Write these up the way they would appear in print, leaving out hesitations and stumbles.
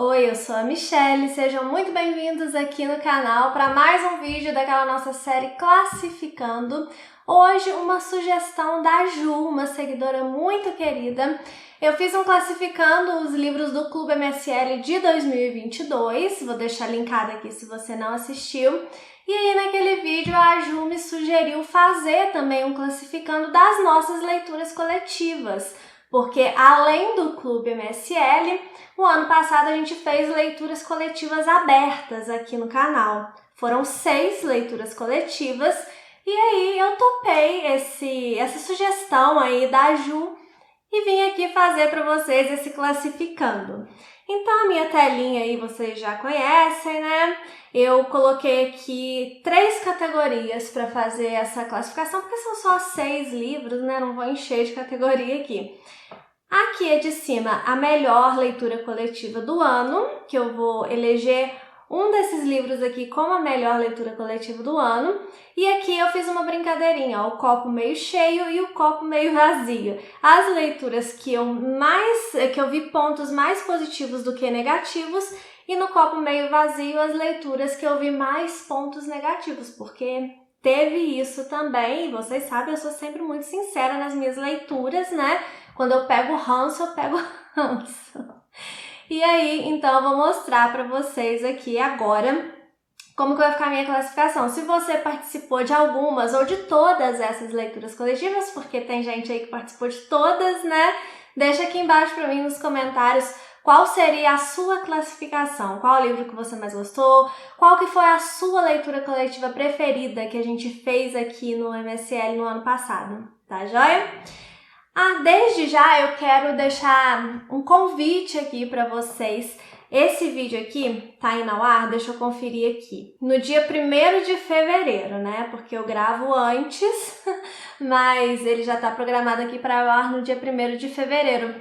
Oi, eu sou a Michelle, sejam muito bem-vindos aqui no canal para mais um vídeo daquela nossa série Classificando. Hoje uma sugestão da Ju, uma seguidora muito querida. Eu fiz um Classificando os livros do Clube MSL de 2022, vou deixar linkado aqui se você não assistiu. E aí naquele vídeo a Ju me sugeriu fazer também um Classificando das nossas leituras coletivas. Porque além do Clube MSL, o ano passado a gente fez leituras coletivas abertas aqui no canal. Foram 6 leituras coletivas e aí eu topei essa sugestão aí da Ju e vim aqui fazer para vocês esse Classificando. Então a minha telinha aí vocês já conhecem, né? Eu coloquei aqui 3 categorias para fazer essa classificação, porque são só 6 livros, né? Não vou encher de categoria aqui. Aqui é de cima a melhor leitura coletiva do ano, que eu vou eleger um desses livros aqui como a melhor leitura coletiva do ano. E aqui eu fiz uma brincadeirinha, ó, o copo meio cheio e o copo meio vazio. As leituras que eu vi pontos mais positivos do que negativos, e no copo meio vazio as leituras que eu vi mais pontos negativos, porque teve isso também, e vocês sabem, eu sou sempre muito sincera nas minhas leituras, né? Quando eu pego ranço, eu pego ranço. E aí, então, eu vou mostrar para vocês aqui agora como que vai ficar a minha classificação. Se você participou de algumas ou de todas essas leituras coletivas, porque tem gente aí que participou de todas, né? Deixa aqui embaixo para mim nos comentários qual seria a sua classificação, qual livro que você mais gostou, qual que foi a sua leitura coletiva preferida que a gente fez aqui no MSL no ano passado, tá joia? Desde já eu quero deixar um convite aqui para vocês. Esse vídeo aqui tá indo ao ar, deixa eu conferir aqui. No dia 1º de fevereiro, né? Porque eu gravo antes, mas ele já tá programado aqui para ao ar no dia 1º de fevereiro.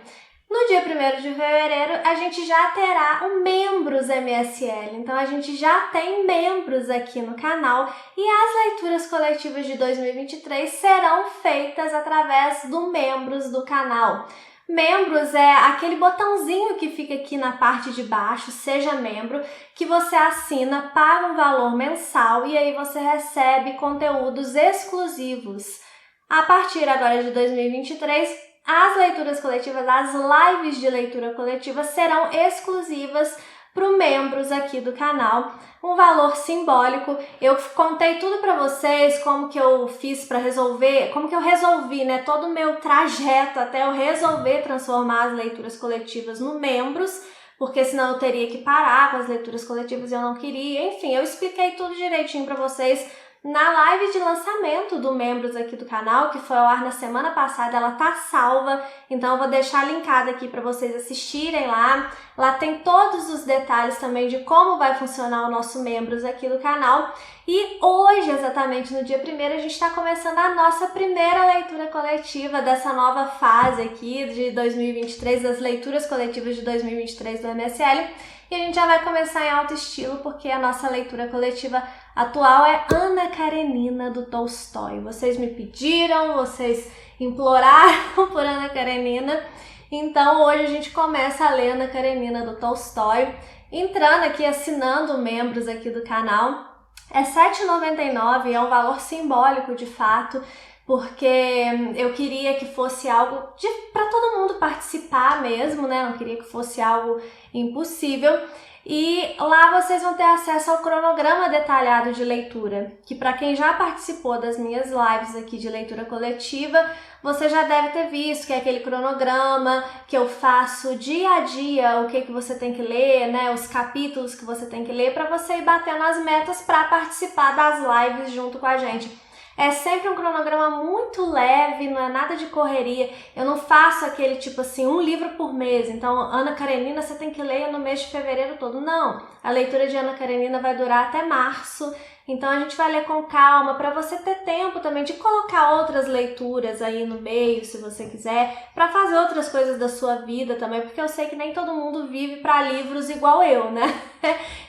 No dia 1º de fevereiro, a gente já terá o Membros MSL, então a gente já tem membros aqui no canal e as leituras coletivas de 2023 serão feitas através do Membros do canal. Membros é aquele botãozinho que fica aqui na parte de baixo, seja membro, que você assina, paga um valor mensal e aí você recebe conteúdos exclusivos. A partir agora de 2023, as leituras coletivas, as lives de leitura coletiva serão exclusivas para os membros aqui do canal. Um valor simbólico. Eu contei tudo para vocês, como que eu fiz para resolver, como que eu resolvi, né, todo o meu trajeto até eu resolver transformar as leituras coletivas no membros, porque senão eu teria que parar com as leituras coletivas e eu não queria. Enfim, eu expliquei tudo direitinho para vocês na live de lançamento do Membros aqui do canal, que foi ao ar na semana passada. Ela tá salva, então eu vou deixar linkada aqui para vocês assistirem lá. Lá tem todos os detalhes também de como vai funcionar o nosso Membros aqui do canal. E hoje, exatamente no dia 1º, a gente está começando a nossa primeira leitura coletiva dessa nova fase aqui de 2023, das leituras coletivas de 2023 do MSL. E a gente já vai começar em alto estilo, porque a nossa leitura coletiva atual é Ana Karenina, do Tolstói. Vocês me pediram, vocês imploraram por Ana Karenina. Então hoje a gente começa a ler Ana Karenina, do Tolstói. Entrando aqui, assinando membros aqui do canal. É R$ 7,99, é um valor simbólico de fato, porque eu queria que fosse algo para todo mundo participar mesmo, né? Não queria que fosse algo impossível. E lá vocês vão ter acesso ao cronograma detalhado de leitura, que para quem já participou das minhas lives aqui de leitura coletiva, você já deve ter visto, que é aquele cronograma que eu faço dia a dia, o que você tem que ler, né? Os capítulos que você tem que ler para você ir batendo as metas para participar das lives junto com a gente. É sempre um cronograma muito leve, não é nada de correria. Eu não faço aquele tipo assim, um livro por mês. Então, Ana Karenina você tem que ler no mês de fevereiro todo. Não, a leitura de Ana Karenina vai durar até março. Então, a gente vai ler com calma, para você ter tempo também de colocar outras leituras aí no meio, se você quiser, para fazer outras coisas da sua vida também, porque eu sei que nem todo mundo vive para livros igual eu, né?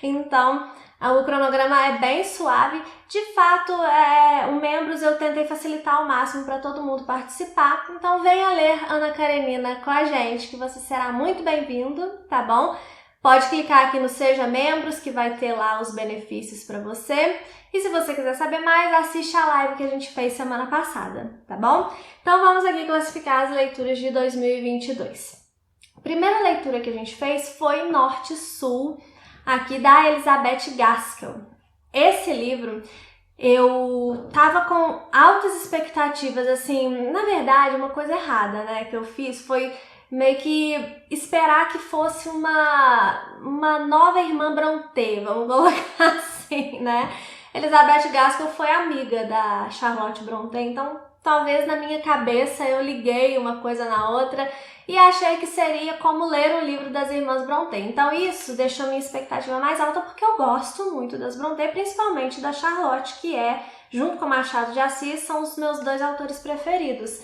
Então, o cronograma é bem suave. De fato, o Membros eu tentei facilitar ao máximo para todo mundo participar. Então venha ler Ana Karenina com a gente, que você será muito bem-vindo, tá bom? Pode clicar aqui no Seja Membros, que vai ter lá os benefícios para você. E se você quiser saber mais, assiste a live que a gente fez semana passada, tá bom? Então vamos aqui classificar as leituras de 2022. A primeira leitura que a gente fez foi Norte Sul, aqui da Elizabeth Gaskell. Esse livro eu tava com altas expectativas, assim, na verdade, uma coisa errada, né, que eu fiz foi meio que esperar que fosse uma nova irmã Brontë, vamos colocar assim, né? Elizabeth Gaskell foi amiga da Charlotte Brontë, então talvez na minha cabeça eu liguei uma coisa na outra e achei que seria como ler um livro das irmãs Brontë. Então isso deixou minha expectativa mais alta porque eu gosto muito das Brontë, principalmente da Charlotte, que junto com Machado de Assis, são os meus dois autores preferidos.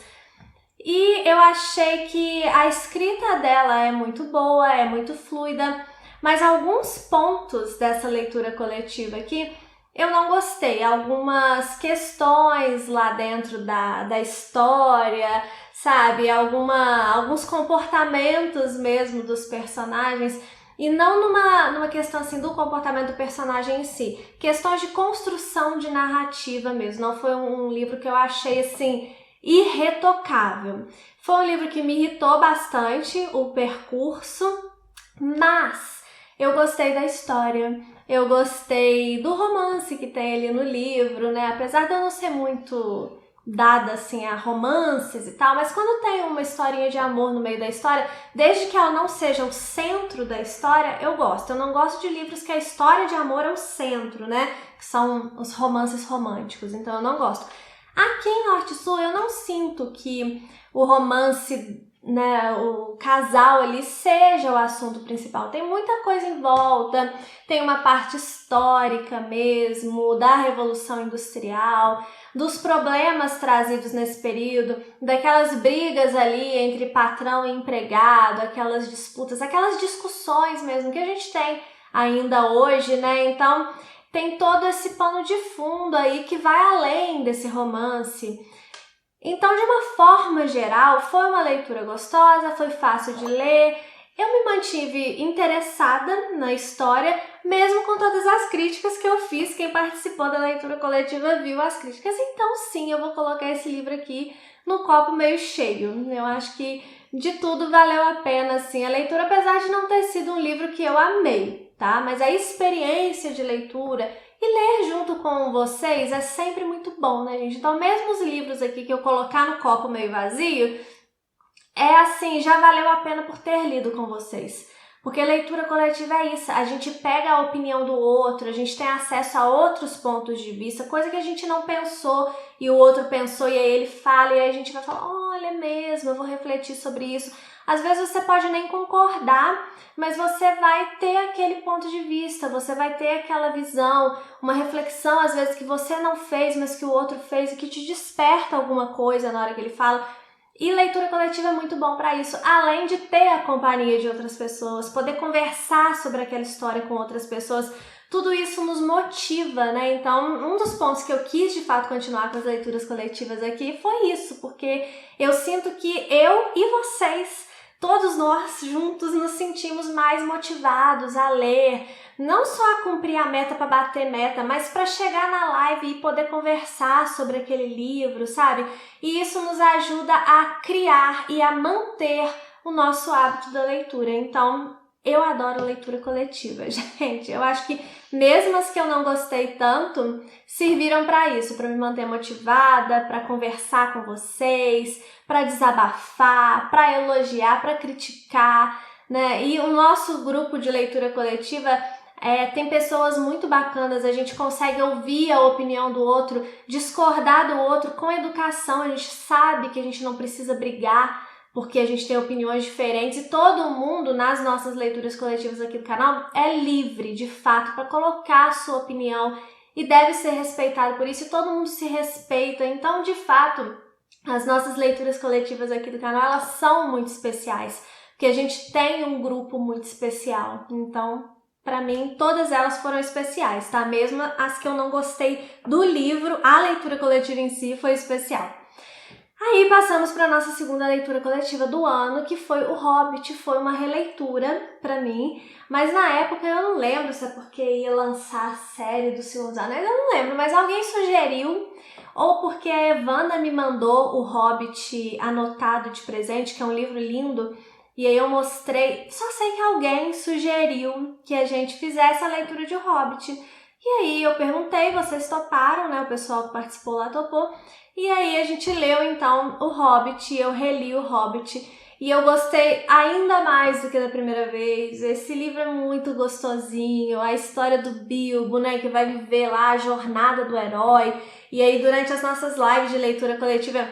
E eu achei que a escrita dela é muito boa, é muito fluida, mas alguns pontos dessa leitura coletiva aqui eu não gostei. Algumas questões lá dentro da história, sabe? Alguns comportamentos mesmo dos personagens, e não numa questão assim do comportamento do personagem em si, questões de construção de narrativa mesmo. Não foi um livro que eu achei assim irretocável. Foi um livro que me irritou bastante, o percurso, mas eu gostei da história, eu gostei do romance que tem ali no livro, né? Apesar de eu não ser muito dada assim a romances e tal, mas quando tem uma historinha de amor no meio da história, desde que ela não seja o centro da história, eu gosto. Eu não gosto de livros que a história de amor é o centro, né? Que são os romances românticos, então eu não gosto. Aqui em Norte Sul eu não sinto que o romance, né, o casal ali seja o assunto principal. Tem muita coisa em volta, tem uma parte histórica mesmo, da Revolução Industrial, dos problemas trazidos nesse período, daquelas brigas ali entre patrão e empregado, aquelas disputas, aquelas discussões mesmo que a gente tem ainda hoje, né? Então tem todo esse pano de fundo aí que vai além desse romance. Então, de uma forma geral, foi uma leitura gostosa, foi fácil de ler. Eu me mantive interessada na história, mesmo com todas as críticas que eu fiz. Quem participou da leitura coletiva viu as críticas. Então, sim, eu vou colocar esse livro aqui no copo meio cheio. Eu acho que de tudo valeu a pena, assim, a leitura, apesar de não ter sido um livro que eu amei, tá? Mas a experiência de leitura e ler junto com vocês é sempre muito bom, né, gente? Então, mesmo os livros aqui que eu colocar no copo meio vazio, é assim, já valeu a pena por ter lido com vocês. Porque leitura coletiva é isso, a gente pega a opinião do outro, a gente tem acesso a outros pontos de vista, coisa que a gente não pensou e o outro pensou, e aí ele fala, e aí a gente vai falar, olha mesmo, eu vou refletir sobre isso. Às vezes você pode nem concordar, mas você vai ter aquele ponto de vista, você vai ter aquela visão, uma reflexão às vezes que você não fez, mas que o outro fez e que te desperta alguma coisa na hora que ele fala. E leitura coletiva é muito bom para isso, além de ter a companhia de outras pessoas, poder conversar sobre aquela história com outras pessoas, tudo isso nos motiva, né? Então, um dos pontos que eu quis de fato continuar com as leituras coletivas aqui foi isso, porque eu sinto que eu e vocês, todos nós juntos, nos sentimos mais motivados a ler, não só a cumprir a meta para bater meta, mas para chegar na live e poder conversar sobre aquele livro, sabe? E isso nos ajuda a criar e a manter o nosso hábito da leitura. Então, eu adoro leitura coletiva, gente. Eu acho que mesmo as que eu não gostei tanto, serviram para isso, para me manter motivada, para conversar com vocês, para desabafar, para elogiar, para criticar, né? E o nosso grupo de leitura coletiva tem pessoas muito bacanas, a gente consegue ouvir a opinião do outro, discordar do outro com educação, a gente sabe que a gente não precisa brigar, porque a gente tem opiniões diferentes e todo mundo nas nossas leituras coletivas aqui do canal é livre, de fato, para colocar a sua opinião e deve ser respeitado por isso, e todo mundo se respeita. Então, de fato, as nossas leituras coletivas aqui do canal, elas são muito especiais, porque a gente tem um grupo muito especial. Então, para mim, todas elas foram especiais, tá? Mesmo as que eu não gostei do livro, a leitura coletiva em si foi especial. Aí passamos para nossa segunda leitura coletiva do ano, que foi O Hobbit. Foi uma releitura para mim, mas na época eu não lembro se é porque ia lançar a série do Senhor dos Anéis, eu não lembro, mas alguém sugeriu, ou porque a Evanda me mandou O Hobbit anotado de presente, que é um livro lindo, e aí eu mostrei. Só sei que alguém sugeriu que a gente fizesse a leitura de O Hobbit. E aí eu perguntei, vocês toparam, né? O pessoal que participou lá topou. E aí a gente leu então O Hobbit, eu reli O Hobbit e eu gostei ainda mais do que da primeira vez. Esse livro é muito gostosinho, a história do Bilbo, né, que vai viver lá a jornada do herói. E aí durante as nossas lives de leitura coletiva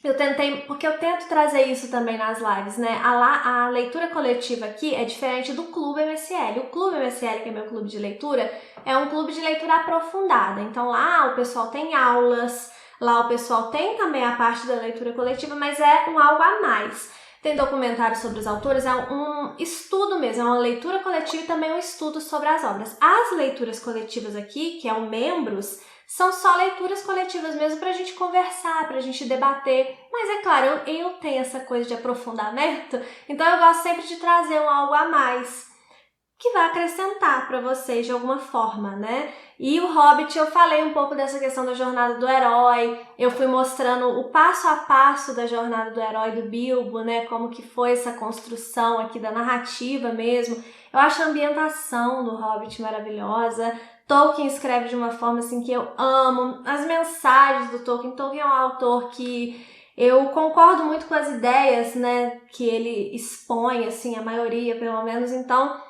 eu tentei, porque eu tento trazer isso também nas lives, né? A leitura coletiva aqui é diferente do Clube MSL. O Clube MSL, que é meu clube de leitura, é um clube de leitura aprofundada. Então lá o pessoal tem aulas, lá o pessoal tem também a parte da leitura coletiva, mas é um algo a mais. Tem documentários sobre os autores, é um estudo mesmo, é uma leitura coletiva e também um estudo sobre as obras. As leituras coletivas aqui, que é o Membros, são só leituras coletivas mesmo pra gente conversar, pra gente debater. Mas é claro, eu tenho essa coisa de aprofundamento, então eu gosto sempre de trazer algo a mais que vai acrescentar para vocês de alguma forma, né? E o Hobbit, eu falei um pouco dessa questão da jornada do herói, eu fui mostrando o passo a passo da jornada do herói do Bilbo, né? Como que foi essa construção aqui da narrativa mesmo. Eu acho a ambientação do Hobbit maravilhosa. Tolkien escreve de uma forma assim que eu amo. As mensagens do Tolkien. Tolkien é um autor que eu concordo muito com as ideias, né? Que ele expõe, assim, a maioria pelo menos. Então,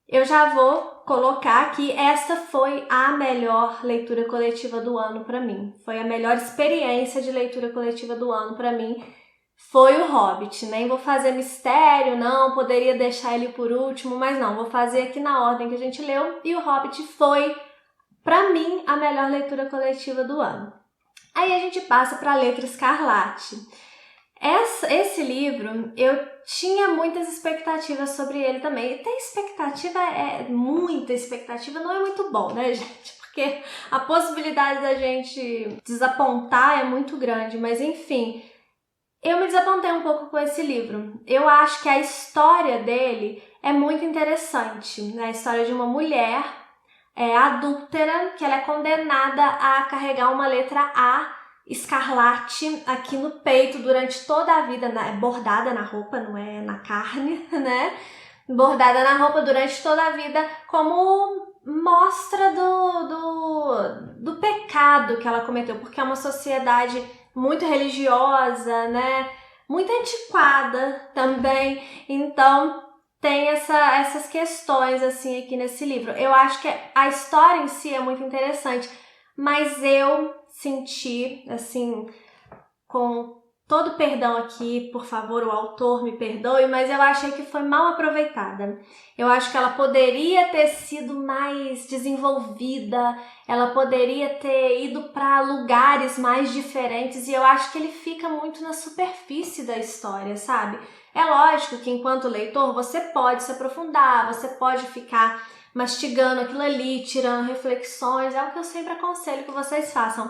eu já vou colocar aqui, essa foi a melhor leitura coletiva do ano para mim. Foi a melhor experiência de leitura coletiva do ano para mim. Foi o Hobbit. Nem vou fazer mistério, não, poderia deixar ele por último, mas não, vou fazer aqui na ordem que a gente leu. E o Hobbit foi, para mim, a melhor leitura coletiva do ano. Aí a gente passa para a Letra Escarlate. Esse livro, eu tinha muitas expectativas sobre ele também. E ter expectativa, muita expectativa, não é muito bom, né, gente? Porque a possibilidade da gente desapontar é muito grande, mas enfim, eu me desapontei um pouco com esse livro. Eu acho que a história dele é muito interessante, né? A história de uma mulher adúltera, que ela é condenada a carregar uma letra A escarlate aqui no peito durante toda a vida, bordada na roupa, não é na carne, né? Bordada na roupa durante toda a vida como mostra do pecado que ela cometeu, porque é uma sociedade muito religiosa, né? Muito antiquada também, então tem essas questões assim aqui nesse livro. Eu acho que a história em si é muito interessante, mas eu senti, assim, com todo perdão aqui, por favor, o autor me perdoe, mas eu achei que foi mal aproveitada. Eu acho que ela poderia ter sido mais desenvolvida, ela poderia ter ido para lugares mais diferentes e eu acho que ele fica muito na superfície da história, sabe? É lógico que enquanto leitor você pode se aprofundar, você pode ficar mastigando aquilo ali, tirando reflexões, é o que eu sempre aconselho que vocês façam.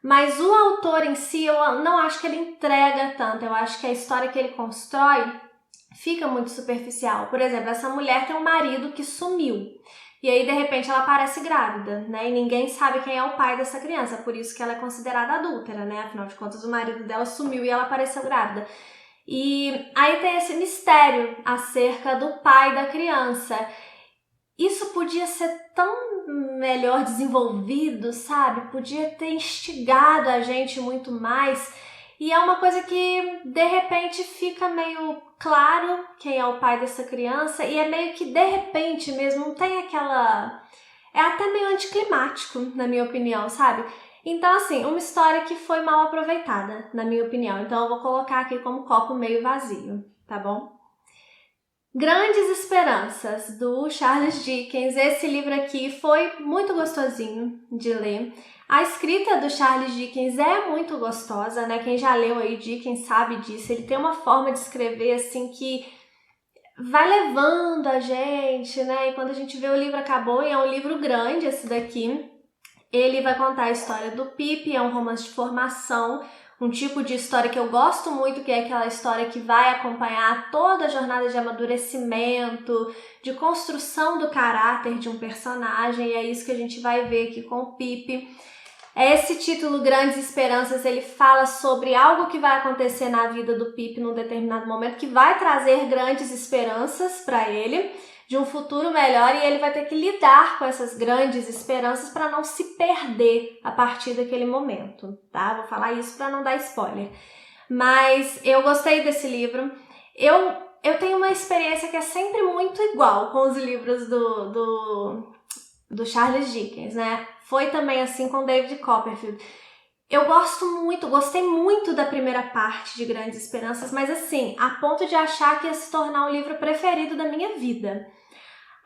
Mas o autor em si, eu não acho que ele entrega tanto, eu acho que a história que ele constrói fica muito superficial. Por exemplo, essa mulher tem um marido que sumiu, e aí de repente ela aparece grávida, né? E ninguém sabe quem é o pai dessa criança, por isso que ela é considerada adúltera, né? Afinal de contas, o marido dela sumiu e ela apareceu grávida. E aí tem esse mistério acerca do pai da criança. Isso podia ser tão melhor desenvolvido, sabe? Podia ter instigado a gente muito mais. E é uma coisa que, de repente, fica meio claro quem é o pai dessa criança. E é meio que, de repente mesmo, não tem aquela... É até meio anticlimático, na minha opinião, sabe? Então, assim, uma história que foi mal aproveitada, na minha opinião. Então, eu vou colocar aqui como copo meio vazio, tá bom? Grandes Esperanças, do Charles Dickens. Esse livro aqui foi muito gostosinho de ler. A escrita do Charles Dickens é muito gostosa, né? Quem já leu aí Dickens sabe disso. Ele tem uma forma de escrever assim que vai levando a gente, né? E quando a gente vê o livro acabou, e é um livro grande esse daqui, ele vai contar a história do Pip, é um romance de formação. um tipo de história que eu gosto muito, que é aquela história que vai acompanhar toda a jornada de amadurecimento, de construção do caráter de um personagem, e é isso que a gente vai ver aqui com o Pip. Esse título, Grandes Esperanças, ele fala sobre algo que vai acontecer na vida do Pip num determinado momento, que vai trazer grandes esperanças para ele, de um futuro melhor, e ele vai ter que lidar com essas grandes esperanças para não se perder a partir daquele momento, tá? Vou falar isso para não dar spoiler. Mas eu gostei desse livro. Eu tenho uma experiência que é sempre muito igual com os livros do Charles Dickens, né? Foi também assim com David Copperfield. Eu gostei muito da primeira parte de Grandes Esperanças, mas assim, a ponto de achar que ia se tornar o livro preferido da minha vida.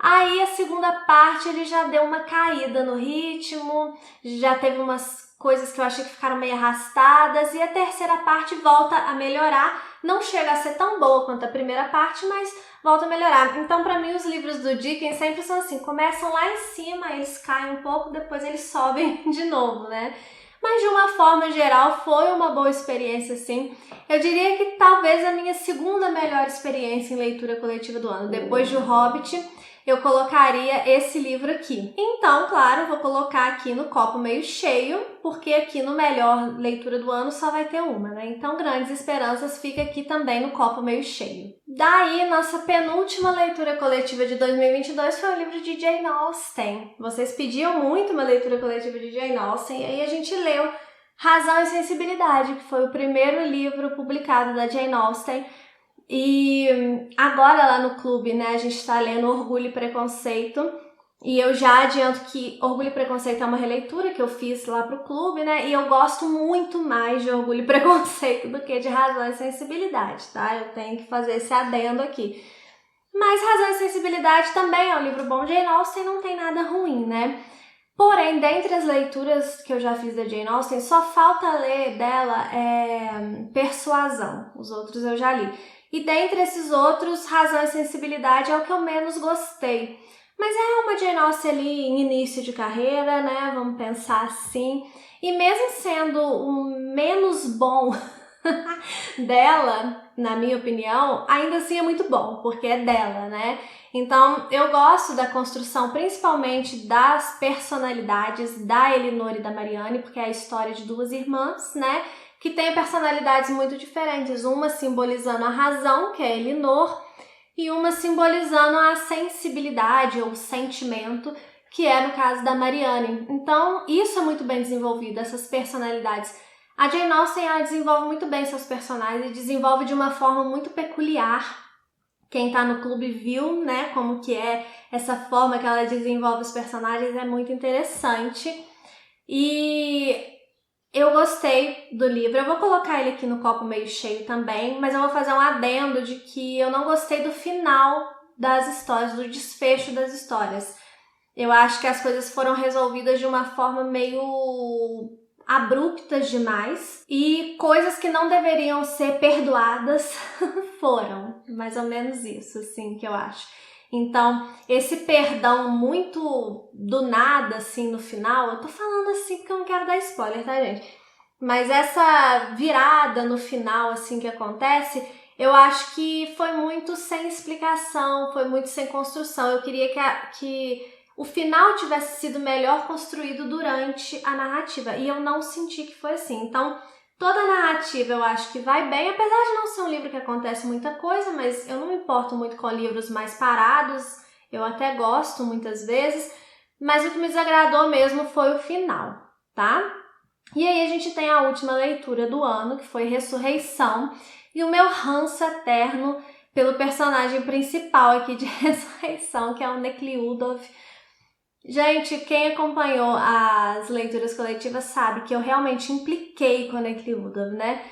Aí a segunda parte ele já deu uma caída no ritmo, já teve umas coisas que eu achei que ficaram meio arrastadas, e a terceira parte volta a melhorar. Não chega a ser tão boa quanto a primeira parte, mas volta a melhorar. Então, para mim, os livros do Dickens sempre são assim, começam lá em cima, eles caem um pouco, depois eles sobem de novo, né? Mas de uma forma geral foi uma boa experiência, sim. Eu diria que talvez a minha segunda melhor experiência em leitura coletiva do ano, depois de O Hobbit, eu colocaria esse livro aqui. Então, claro, vou colocar aqui no copo meio cheio, porque aqui no melhor leitura do ano só vai ter uma, né? Então, Grandes Esperanças fica aqui também no copo meio cheio. Daí, nossa penúltima leitura coletiva de 2022 foi o livro de Jane Austen. Vocês pediam muito uma leitura coletiva de Jane Austen, e aí a gente leu Razão e Sensibilidade, que foi o primeiro livro publicado da Jane Austen. E agora lá no clube, né, a gente está lendo Orgulho e Preconceito, e eu já adianto que Orgulho e Preconceito é uma releitura que eu fiz lá pro clube, né, e eu gosto muito mais de Orgulho e Preconceito do que de Razão e Sensibilidade, tá? Eu tenho que fazer esse adendo aqui. Mas Razão e Sensibilidade também é um livro bom. Jane Austen não tem nada ruim, né? Porém, dentre as leituras que eu já fiz da Jane Austen, só falta ler dela Persuasão. Os outros eu já li. E dentre esses outros, Razão e Sensibilidade é o que eu menos gostei. Mas é uma Jane Austen ali em início de carreira, né? Vamos pensar assim. E mesmo sendo o menos bom dela, na minha opinião, ainda assim é muito bom, porque é dela, né? Então, eu gosto da construção, principalmente das personalidades da Elinor e da Marianne, porque é a história de duas irmãs, né? Que têm personalidades muito diferentes, uma simbolizando a razão, que é a Elinor, e uma simbolizando a sensibilidade ou sentimento, que é no caso da Marianne. Então, isso é muito bem desenvolvido, essas personalidades. A Jane Austen, ela desenvolve muito bem seus personagens e desenvolve de uma forma muito peculiar. Quem tá no clube viu, né, como que é essa forma que ela desenvolve os personagens, é muito interessante. E eu gostei do livro. Eu vou colocar ele aqui no copo meio cheio também, mas eu vou fazer um adendo de que eu não gostei do final das histórias, do desfecho das histórias. Eu acho que as coisas foram resolvidas de uma forma meio abruptas demais, e coisas que não deveriam ser perdoadas foram. Mais ou menos isso, assim, que eu acho. Então, esse perdão muito do nada, assim, no final, eu tô falando assim porque eu não quero dar spoiler, tá, gente? Mas essa virada no final, assim, que acontece, eu acho que foi muito sem explicação, foi muito sem construção. Eu queria que o final tivesse sido melhor construído durante a narrativa, e eu não senti que foi assim. Então, toda a narrativa eu acho que vai bem, apesar de não ser um livro que acontece muita coisa, mas eu não me importo muito com livros mais parados, eu até gosto muitas vezes, mas o que me desagradou mesmo foi o final, tá? E aí a gente tem a última leitura do ano, que foi Ressurreição, e o meu ranço eterno pelo personagem principal aqui de Ressurreição, que é o Necliudov. Gente, quem acompanhou as leituras coletivas sabe que eu realmente impliquei com a Necliudov, né?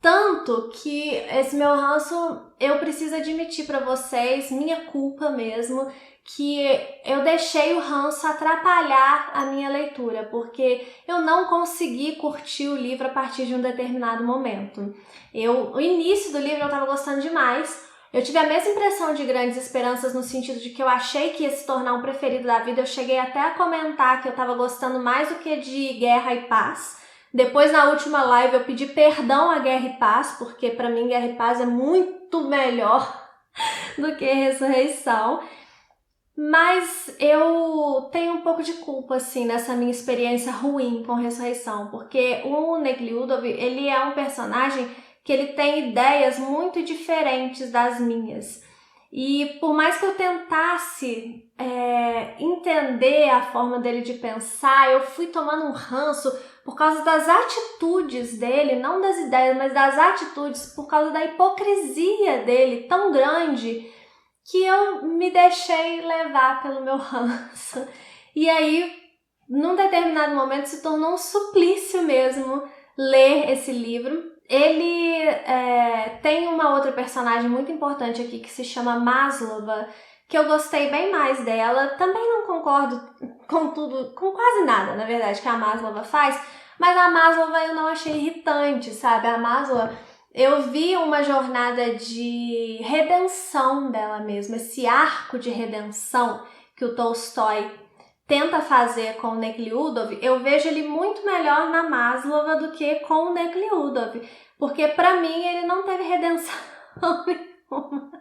Tanto que esse meu ranço, eu preciso admitir pra vocês, minha culpa mesmo, que eu deixei o ranço atrapalhar a minha leitura, porque eu não consegui curtir o livro a partir de um determinado momento. O início do livro eu tava gostando demais. Eu tive a mesma impressão de Grandes Esperanças no sentido de que eu achei que ia se tornar um preferido da vida. Eu cheguei até a comentar que eu estava gostando mais do que de Guerra e Paz, Depois, na última live, eu pedi perdão a Guerra e Paz, porque pra mim Guerra e Paz é muito melhor do que Ressurreição. Mas eu tenho um pouco de culpa, assim, nessa minha experiência ruim com Ressurreição, porque o Nekhlyudov, ele é um personagem que ele tem ideias muito diferentes das minhas. E por mais que eu tentasse entender a forma dele de pensar, eu fui tomando um ranço por causa das atitudes dele, não das ideias, mas das atitudes, por causa da hipocrisia dele tão grande, que eu me deixei levar pelo meu ranço. E aí, num determinado momento, se tornou um suplício mesmo ler esse livro. Ele tem uma outra personagem muito importante aqui que se chama Maslova, que eu gostei bem mais dela. Também não concordo com tudo, com quase nada, na verdade, que a Maslova faz, mas a Maslova eu não achei irritante, sabe? A Maslova, eu vi uma jornada de redenção dela mesma, esse arco de redenção que o Tolstói tenta fazer com o Nekhlyudov. Eu vejo ele muito melhor na Maslova do que com o Nekhlyudov, porque pra mim ele não teve redenção nenhuma.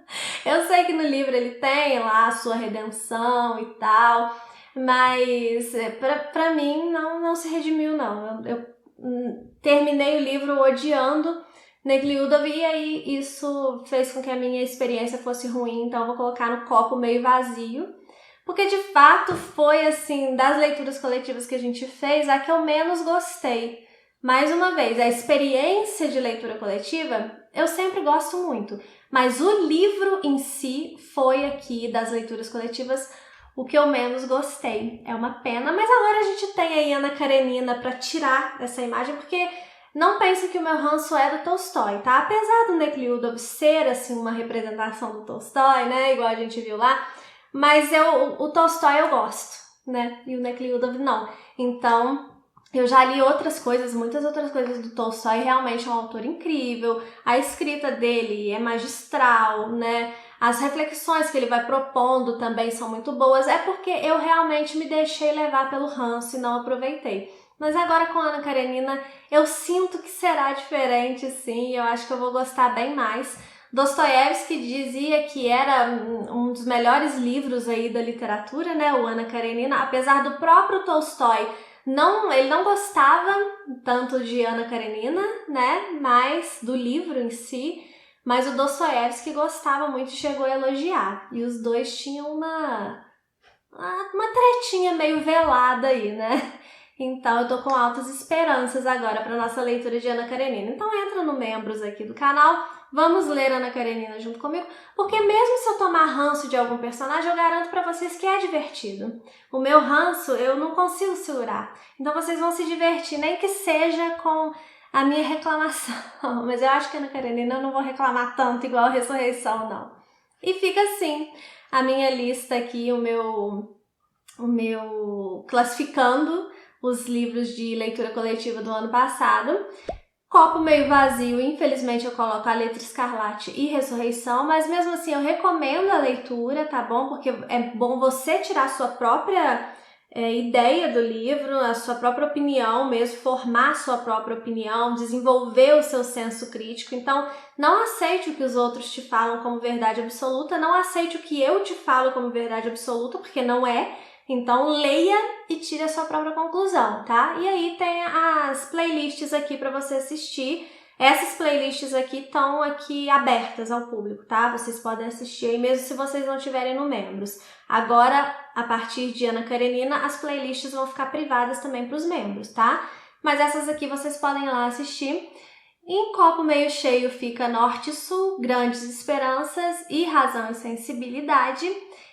Eu sei que no livro ele tem lá a sua redenção e tal, mas pra mim não se redimiu, não. Eu terminei o livro odiando Nekhlyudov, e aí isso fez com que a minha experiência fosse ruim, então eu vou colocar no copo meio vazio, porque de fato foi, assim, das leituras coletivas que a gente fez, a que eu menos gostei. Mais uma vez, a experiência de leitura coletiva eu sempre gosto muito, mas o livro em si foi aqui, das leituras coletivas, o que eu menos gostei. É uma pena, mas agora a gente tem aí Ana Karenina para tirar essa imagem, porque não pense que o meu ranço é do Tolstói, tá? Apesar do Nekhlyudov ser, assim, uma representação do Tolstói, né? Igual a gente viu lá, mas o Tolstói eu gosto, né? E o Nekhlyudov não. Então, eu já li outras coisas, muitas outras coisas do Tolstói, realmente é um autor incrível, a escrita dele é magistral, né? As reflexões que ele vai propondo também são muito boas, é porque eu realmente me deixei levar pelo ranço e não aproveitei. Mas agora com a Ana Karenina eu sinto que será diferente, sim, eu acho que eu vou gostar bem mais. Dostoiévski dizia que era um dos melhores livros aí da literatura, né, o Ana Karenina, apesar do próprio Tolstói ele não gostava tanto de Ana Karenina, né, mas do livro em si, mas o Dostoiévski gostava muito e chegou a elogiar, e os dois tinham uma tretinha meio velada aí, né? Então eu tô com altas esperanças agora para nossa leitura de Ana Karenina. Então entra no membros aqui do canal, vamos ler Ana Karenina junto comigo, porque mesmo se eu tomar ranço de algum personagem, eu garanto para vocês que é divertido. O meu ranço eu não consigo segurar, então vocês vão se divertir, nem que seja com a minha reclamação. Mas eu acho que Ana Karenina eu não vou reclamar tanto igual a Ressurreição, não. E fica assim a minha lista aqui, o meu classificando os livros de leitura coletiva do ano passado. Copo meio vazio, infelizmente eu coloco A Letra Escarlate e Ressurreição, mas mesmo assim eu recomendo a leitura, tá bom? Porque é bom você tirar a sua própria ideia do livro, a sua própria opinião mesmo, formar a sua própria opinião, desenvolver o seu senso crítico. Então, não aceite o que os outros te falam como verdade absoluta, não aceite o que eu te falo como verdade absoluta, porque não é. Então, leia e tire a sua própria conclusão, tá? E aí tem as playlists aqui para você assistir. Essas playlists aqui estão aqui abertas ao público, tá? Vocês podem assistir aí mesmo se vocês não tiverem no membros. Agora, a partir de Ana Karenina, as playlists vão ficar privadas também para os membros, tá? Mas essas aqui vocês podem ir lá assistir. Em copo meio cheio fica Norte e Sul, Grandes Esperanças e Razão e Sensibilidade.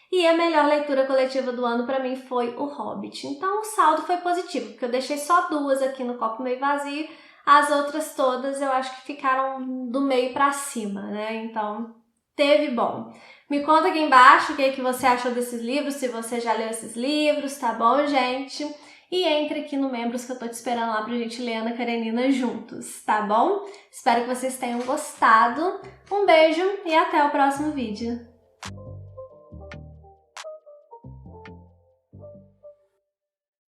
E a melhor leitura coletiva do ano para mim foi O Hobbit. Então o saldo foi positivo, porque eu deixei só 2 aqui no copo meio vazio, as outras todas eu acho que ficaram do meio para cima, né? Então teve bom. Me conta aqui embaixo o que você achou desses livros, se você já leu esses livros, tá bom, gente? E entre aqui no Membros que eu tô te esperando lá pra gente ler Ana Karenina juntos, tá bom? Espero que vocês tenham gostado. Um beijo e até o próximo vídeo.